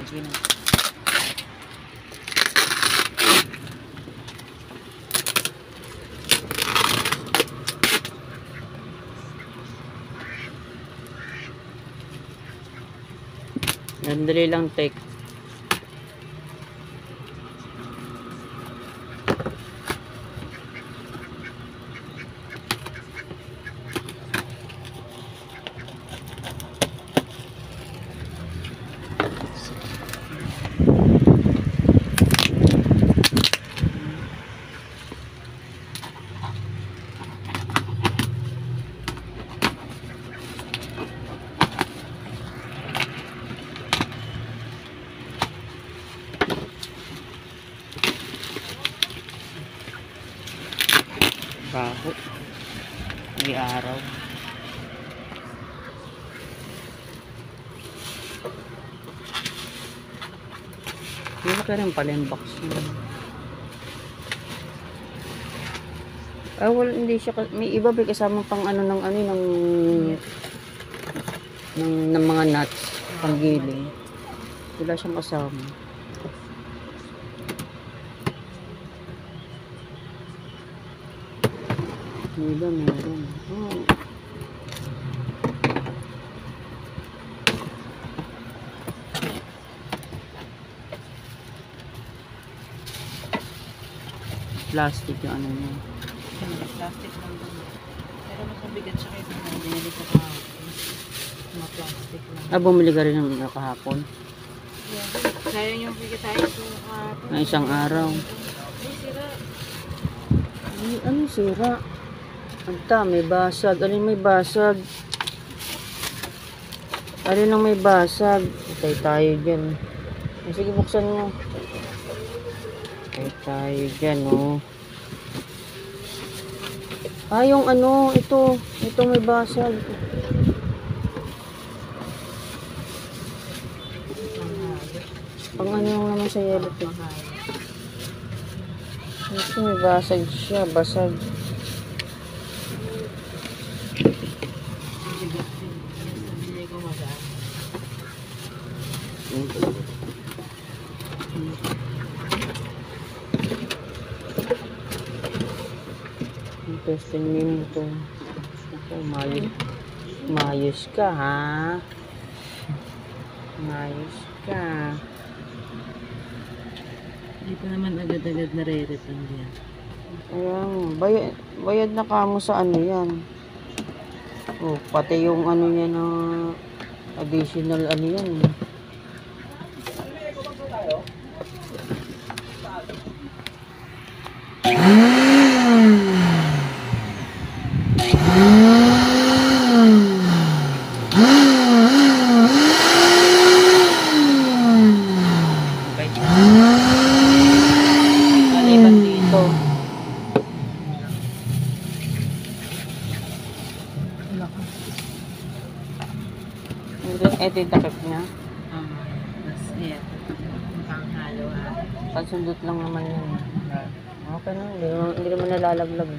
Sige na. Sandali lang, take. Baho. May araw. Hindi ka rin pala yung box niya. Well, hindi siya, may iba ba kasama pang ano ng ano ng mga nuts pang giling. Wala siyang kasama. Meron. Oh. Plastic yung ano niya. Plastic lang doon. Pero mas mabigat siya kayo na binili ko kahapon. Mga plastic lang. Bumili ka rin ng kahapon? Yeah. Sayang yung bigat tayo ito kahapon. Na isang araw. Ay, sira. Ano sira? Anta, may basag. Alin may basag? Alin ang may basag? Patay tayo dyan. Sige, buksan mo. Patay tayo dyan, oh. Yung ano, ito may basag. Pang ano lang naman sa yellow pig. Ito may basag siya, basag. Testing mo ito. Mayos ka, ha? Mayos ka. Hindi pa naman agad-agad nare-return yan. Ayan, bayad na kamo sa ano yan. Oh, pati yung ano niya na additional ano yan. Maliban dito. Ito yung takip niya. Tapos, ayan. Panghalo, ha. Pansundot lang naman yun. Okay na, hindi naman nalalaglag.